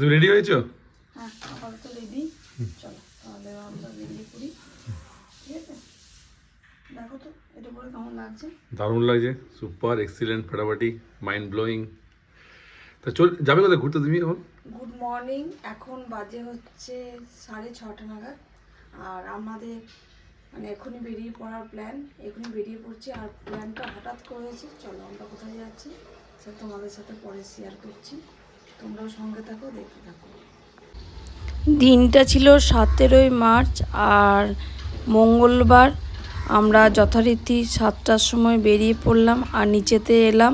তুমি রেডি হয়েছো? হ্যাঁ, আপাতত রেডি। চলো তাহলে আমরা বেরিয়ে পড়ি। ঠিক আছে, দেখো তো এটা পরে কেমন লাগছে। দারুণ লাগছে, সুপার এক্সিলেন্ট, ফাটাফাটি, মাইন্ড ব্লোয়িং। তা যাবে কোথায় ঘুরতে তুমি এখন? গুড মর্নিং, এখন বাজে হচ্ছে 6:30 নাগাদ। আর আমাদের মানে এখনই বেরিয়ে পড়ার প্ল্যান, এখনই বেরিয়ে পড়ছি। আর প্ল্যানটা হঠাৎ করে হয়েছে। চলো আমরা কোথায় যাচ্ছি সেটা তোমাদের সাথে পরে শেয়ার করছি, তোমরাও সঙ্গে থাকো, দেখতে থাকো। দিনটা ছিল 17ই মার্চ আর মঙ্গলবার। আমরা যথারীতি 7টার সময় বেরিয়ে পড়লাম আর নিচেতে এলাম।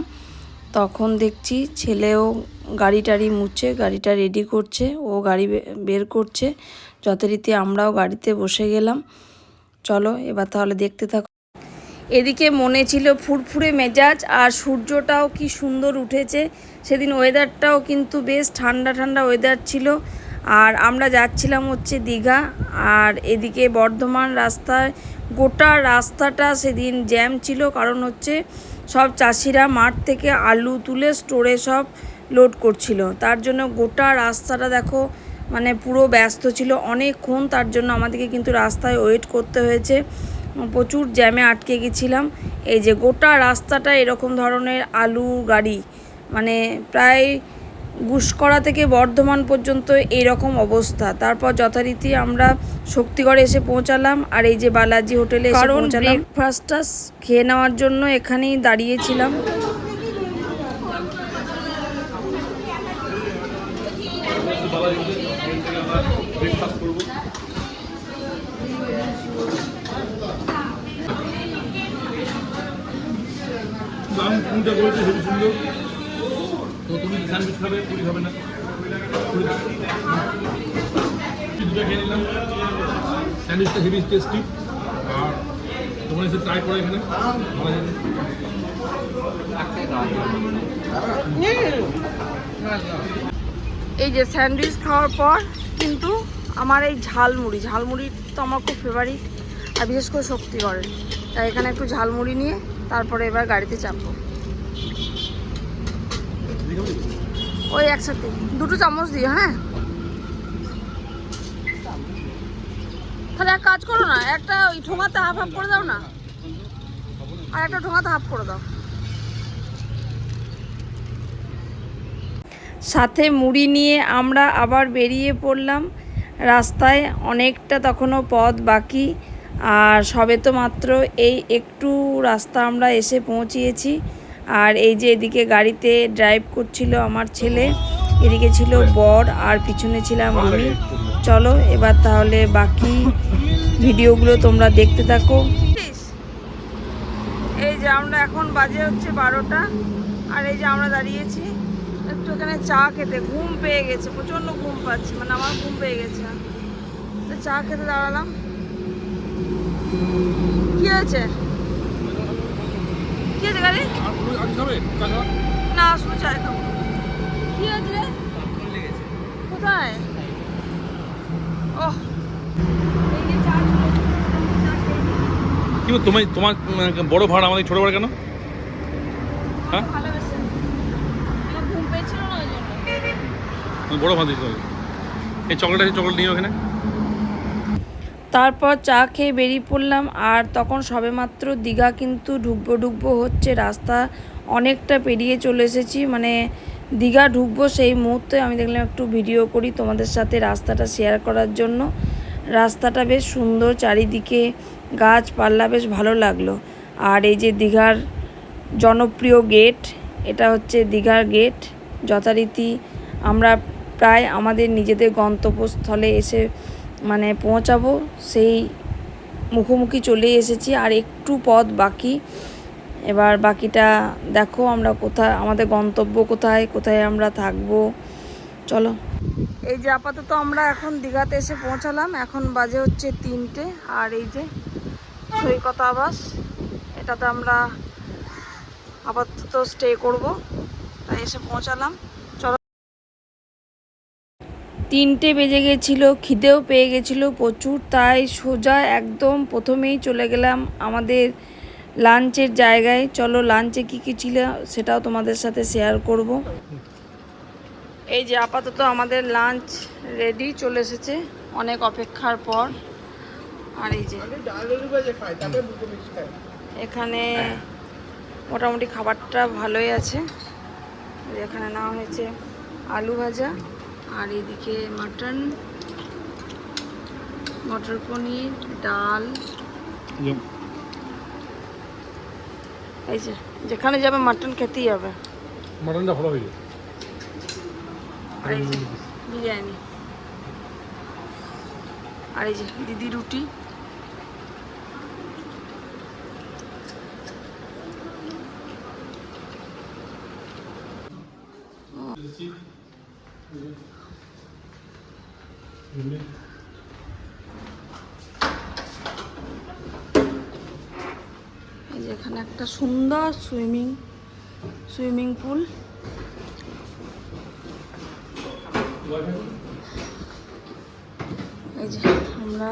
তখন দেখছি ছেলেও গাড়ি টাড়ি মুছে, গাড়িটা রেডি করছে, ও গাড়ি বের করছে। যথারীতি আমরাও গাড়িতে বসে গেলাম। চলো এবার তাহলে দেখতে থাকো। এদিকে মনে ছিল ফুরফুরে মেজাজ, আর সূর্যটাও কি সুন্দর উঠেছে সেদিন। ওয়েদারটাও কিন্তু বেশ ঠান্ডা ঠান্ডা ওয়েদার ছিল। আর আমরা যাচ্ছিলাম হচ্ছে দীঘা। আর এদিকে বর্ধমান রাস্তায় গোটা রাস্তাটা সেদিন জ্যাম ছিল, কারণ হচ্ছে সব চাষিরা মাঠ থেকে আলু তুলে স্টোরে সব লোড করছিল। তার জন্য গোটা রাস্তাটা দেখো মানে পুরো ব্যস্ত ছিল অনেকক্ষণ। তার জন্য আমাদেরকে কিন্তু রাস্তায় ওয়েট করতে হয়েছে, প্রচুর জ্যামে আটকে গেছিলাম। এই যে গোটা রাস্তাটা এরকম ধরনের আলু গাড়ি, মানে প্রায় গুসকরা থেকে বর্ধমান পর্যন্ত এইরকম অবস্থা। তারপর যথারীতি আমরা শক্তিগড়ে এসে পৌঁছালাম। আর এই যে বালাজি হোটেলে এসে পৌঁছালাম। ব্রেকফাস্টটা খেয়ে নেওয়ার জন্য এখানেই দাঁড়িয়েছিলাম। কোনটা করেছে খুবই সুন্দর। তো তুমি স্যান্ডউইচ খাবে, পুরি খাবে না? দুটো খেয়ে নিলাম। স্যান্ডউইচটা হেভি টেস্টি। আর তোমার এসে ট্রাই করা এখানে ভালো লাগে। এই যে স্যান্ডউইচ খাওয়ার পর কিন্তু আমার এই ঝালমুড়ি তো আমার খুব ফেভারিট, আর বিশেষ করে শক্তিগড়ের। তাই এখানে একটু ঝালমুড়ি নিয়ে তারপরে এবার গাড়িতে চাপবো। ওই একসাথে 2 চামচ দিও। হ্যাঁ, তাহলে এক কাজ করো না, একটা ওই ঠোঙাতে হাফ হাফ করে দাও না, আর একটা ঠোঙাতে হাফ করে দাও। সাথে মুড়ি নিয়ে আমরা আবার বেরিয়ে পড়লাম। রাস্তায় অনেকটা তখনও পথ বাকি, আর সবে তো মাত্র এই একটু রাস্তা আমরা এসে পৌঁছিয়েছি। আর এই যে এদিকে গাড়িতে ড্রাইভ করছিল আমার ছেলে, এদিকে ছিল বর, আর পিছনে ছিলাম আমি। চলো এবার তাহলে বাকি ভিডিওগুলো তোমরা দেখতে থাকো। এই যে আমরা এখন বাজে হচ্ছে 12টা, আর এই যে আমরা দাঁড়িয়েছি একটু এখানে চা খেতে। ঘুম পেয়ে গেছে, প্রচণ্ড ঘুম পাচ্ছি, মানে আমার ঘুম পেয়ে গেছে। তো চা খেতে দাঁড়ালাম। কি হয়েছে? কি হয়েছে গাড়ি? না, শুধু চাই খাবো। কি হয়েছে রে? কোথায়? ওহ, কি তোমার বড় ভাড়া আমাদের ছোট ভাড়া কেন? হ্যাঁ, বড় ভাড়া দিতে হবে। এই চকলেট আছে, চকলেট নিয়ে ওখানে। তারপর চা খেয়ে বেরিয়ে পড়লাম। আর তখন সবেমাত্র দীঘা কিন্তু ঢুকবো হচ্ছে, রাস্তা অনেকটা পেরিয়ে চলে এসেছি। মানে দীঘা ঢুকবো সেই মুহূর্তে আমি দেখলাম একটু ভিডিও করি তোমাদের সাথে রাস্তাটা শেয়ার করার জন্য। রাস্তাটা বেশ সুন্দর, চারিদিকে গাছপালা, বেশ ভালো লাগলো। আর এই যে দীঘার জনপ্রিয় গেট, এটা হচ্ছে দীঘার গেট। যথারীতি আমরা প্রায় আমাদের নিজেদের গন্তব্যস্থলে এসে মানে পৌঁছাবো, সেই মুখোমুখি চলে এসেছি। আর একটু পথ বাকি। এবার বাকিটা দেখো আমরা কোথায়, আমাদের গন্তব্য কোথায়, কোথায় আমরা থাকবো। চলো, এই যে আপাতত আমরা এখন দীঘাতে এসে পৌঁছালাম। এখন বাজে হচ্ছে 3টে। আর এই যে সৈকত আবাস, এটাতে আমরা আপাতত স্টে করব, তাই এসে পৌঁছালাম। 3টে বেজে গেছিলো, খিদেও পেয়ে গেছিলো প্রচুর। তাই সোজা একদম প্রথমেই চলে গেলাম আমাদের লাঞ্চের জায়গায়। চলো লাঞ্চে কী কী ছিল সেটাও তোমাদের সাথে শেয়ার করব। এই যে আপাতত আমাদের লাঞ্চ রেডি, চলে এসেছে অনেক অপেক্ষার পর। আর এই যে এখানে মোটামুটি খাবারটা ভালোই আছে। এখানে নেওয়া হয়েছে আলু ভাজা, আর এদিকে মাটন, মটর পনির, ডাল। এই যে যেখানে যাবে মাটন খেতেই হবে, মাটনটা ভালো হয়ে যায়। আর এই যে বিরিয়ানি, আর এই যে দিদি রুটি। এই যে এখানে একটা সুন্দর সুইমিং পুল। এই যে আমরা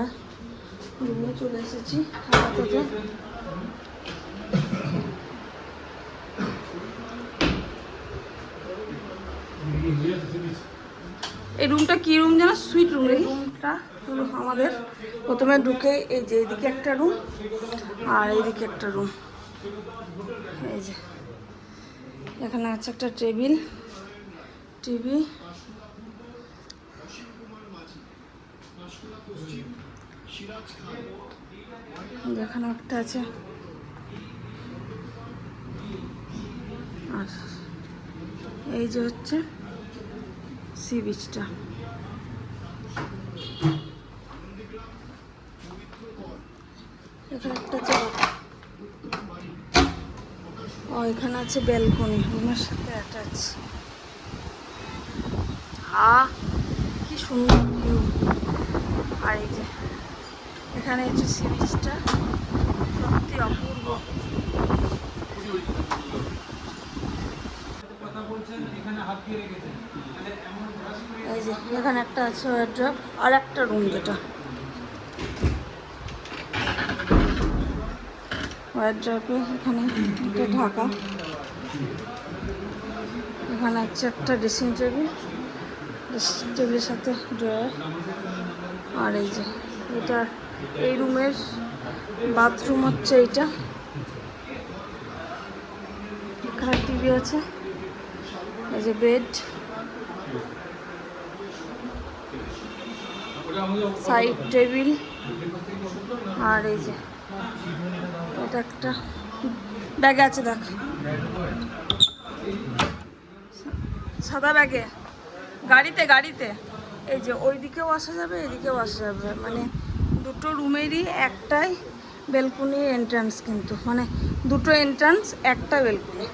রুমে চলে এসেছি আপাতত। এই রুমটা কি রুম যেন, সুইট রুম। এই রুমটা আমাদের প্রথমে ঢুকে এই যে এইদিকে একটা রুম আর এইদিকে একটা রুম। এই যে এখানে আছে একটা টেবিল, টিভি, এখানে একটা আছে। আর এই যে হচ্ছে সি বিচটা। এখানে একটা জায়গা, এখানে আছে ব্যালকনি, রুমের সাথে অ্যাটাচ। কি সুন্দর ভিউ। আর এই যে এখানে হচ্ছে সি বিচটা, সত্যি অপূর্ব। এই যে এখানে একটা আছে ওয়ার্ড্রপ, আর একটা রুম যেটা ওয়ার্ড্রপে এখানে একটা ঢাকা, এখানে আছে একটা ড্রেসিং টেবিলের সাথে ড্রয়ার। আর এই যে এটা এই রুমের বাথরুম হচ্ছে এইটা। এখানে টিভি আছে, এই যে বেড, সাইড টেবিল। আর এই যে এটা একটা ব্যাগ আছে, দেখ সাদা ব্যাগে, গাড়িতে। এই যে ওই দিকেও আসা যাবে, এদিকেও আসা যাবে, মানে দুটো রুমেরই একটাই বেলকুনি এন্ট্রান্স, কিন্তু মানে দুটো এন্ট্রান্স একটা বেলকুনি।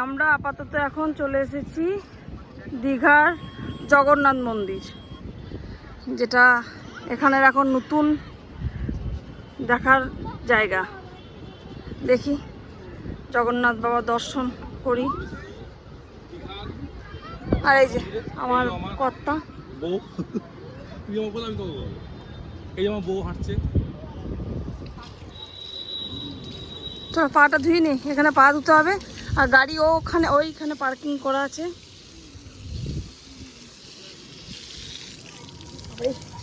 আমরা আপাতত এখন চলে এসেছি দীঘার জগন্নাথ মন্দির, যেটা এখানের এখন নতুন দেখার জায়গা। দেখি জগন্নাথ বাবা দর্শন করি। আর এই যে আমার কর্তা, এই আমার বউ হাঁটছে। চলো পাটা ধুয়ে নি, এখানে পা ধুতে হবে। আর গাড়ি ওইখানে পার্কিং করা আছে।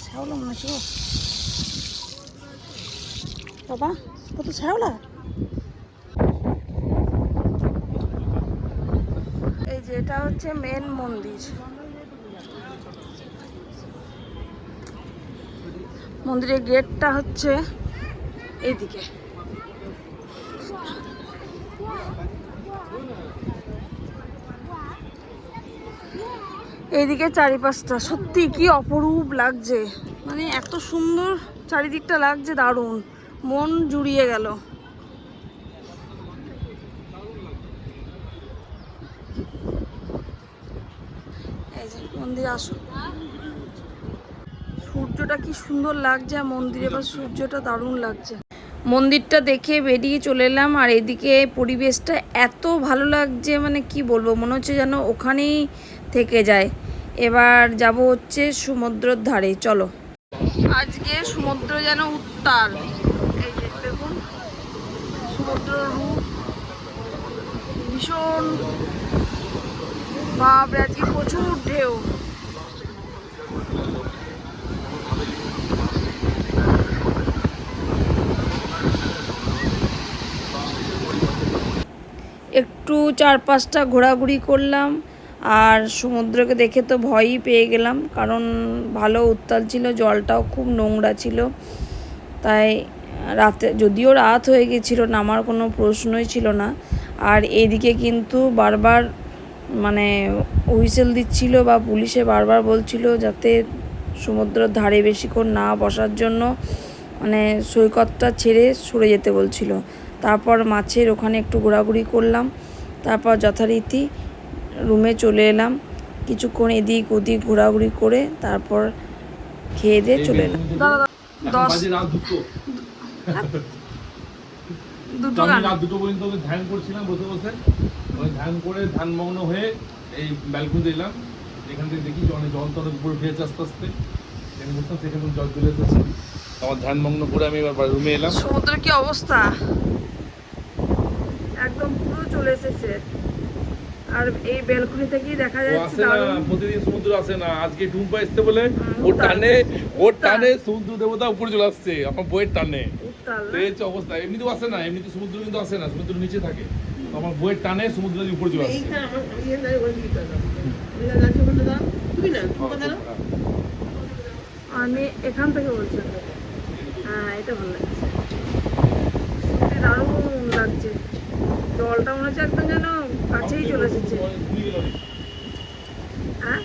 শ্যাওলা মনে হচ্ছে বাবা, কত শ্যাওলা। এই যে এটা হচ্ছে মেন মন্দির। মন্দিরের গেটটা হচ্ছে এইদিকে। এইদিকে চারিপাশটা সত্যি কি অপরূপ লাগছে, মানে এত সুন্দর চারিদিকটা লাগছে, দারুণ, মন জুড়িয়ে গেল। এই যে মন্দির আসো, সূর্যটা কি সুন্দর লাগছে, মন্দিরে বা সূর্যটা দারুণ লাগছে। মন্দিরটা দেখে বেরিয়ে চলে এলাম। আর এদিকে পরিবেশটা এত ভালো লাগছে, মানে কি বলবো, মনে হচ্ছে যেন ওখানেই থেকে যায়। এবার যাব হচ্ছে সমুদ্রের ধারে, চলো। আজকে সমুদ্র যেন উত্তাল, এই যে দেখুন সমুদ্রের রূপ ভীষণ, বাপরে আজকে প্রচুর ঢেউ। একটু চারপাশটা ঘোরাঘুরি করলাম, আর সমুদ্রকে দেখে তো ভয়ই পেয়ে গেলাম, কারণ ভালো উত্তাল ছিল, জলটাও খুব নোংরা ছিল। তাই রাতে, যদিও রাত হয়ে গেছিলো, নামার কোনো প্রশ্নই ছিল না। আর এদিকে কিন্তু বারবার মানে হুইসেল দিচ্ছিল, বা পুলিশে বারবার বলছিল যাতে সমুদ্রের ধারে বেশিক্ষণ না বসার জন্য, মানে সৈকতটা ছেড়ে সরে যেতে বলছিল। তারপর মাছের ওখানে একটু ঘোরাঘুরি করলাম, তারপর যথারীতি রুমে চলে এলাম। কিছুক্ষণ এদিক ওদিক ঘোরাঘুরি করে তারপর খেয়ে দিয়ে চলে এলাম। রাত 2টো পর্যন্ত ধ্যান করছিলাম বসে বসে। ওই ধ্যান করে ধ্যানমগ্ন হয়ে এই ব্যালকনিতে এলাম। এখান থেকে দেখি অনেক জল তো অনেক উপরে উঠেছে আস্তে আস্তে, সেখানে জল চলে এসেছে। আমার ধ্যানমগ্ন করে আমি এবার রুমে এলাম। সমুদ্রের কি অবস্থা, একদম পুরো চলে এসেছে। আর এই ব্যালকনি থেকেই দেখা যাচ্ছে প্রতিদিন সমুদ্র আসে না, আজকে টুম্পা আসতে বলে ওর টানে সমুদ্র দেবতা উপরে চলে আসছে আমার বইয়ের টানে। এই অবস্থা, এমনিতেও আসে না, এমনিতে সমুদ্র কিন্তু আসে না, সমুদ্র নিচে থাকে। আমার বইয়ের টানে সমুদ্র উপরে চলে আসছে। আমি এখান থেকে বলছি, হ্যাঁ এটা ভালো লাগছে, দারুণ লাগছে। জলটা মনে হচ্ছে একদম যেন কাছেই চলে এসেছে। হ্যাঁ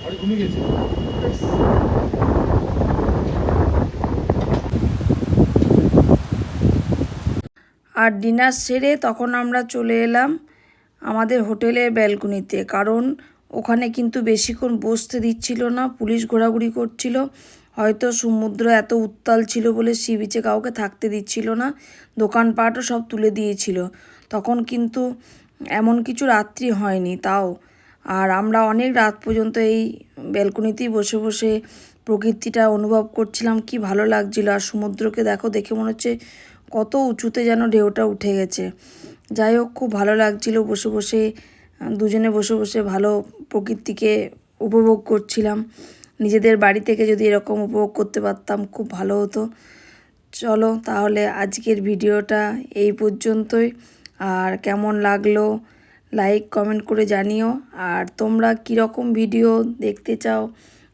আর ডিনার সেরে তখন আমরা চলে এলাম আমাদের হোটেলের ব্যালকনিতে, কারণ ওখানে কিন্তু বেশিক্ষণ বসতে দিচ্ছিল না, পুলিশ ঘোরাঘুরি করছিল। হয়তো সমুদ্র এত উত্তাল ছিল বলে সি বিচে কাউকে থাকতে দিচ্ছিল না, দোকানপাটও সব তুলে দিয়েছিল। তখন কিন্তু এমন কিছু রাত্রি হয়নি তাও। আর আমরা অনেক রাত পর্যন্ত এই ব্যালকনিতেই বসে বসে প্রকৃতিটা অনুভব করছিলাম, কি ভালো লাগছিল। আর সমুদ্রকে দেখো, দেখে মনে হচ্ছে কত উঁচুতে যেন ঢেউটা উঠে গেছে। যাই হোক, খুব ভালো লাগছিল বসে বসে, দুজনে বসে বসে ভালো প্রকৃতিকে উপভোগ করছিলাম। নিজেদের বাড়ি থেকে যদি এরকম উপভোগ করতে পারতাম খুব ভালো হতো। চলো তাহলে আজকের ভিডিওটা এই পর্যন্তই। আর কেমন লাগলো লাইক কমেন্ট করে জানিও। আর তোমরা কীরকম ভিডিও দেখতে চাও,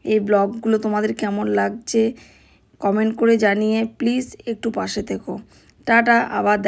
এই ব্লগগুলো তোমাদের কেমন লাগছে কমেন্ট করে জানিয়ে প্লিজ একটু পাশে থেকো। টাটা, আবার দেখা।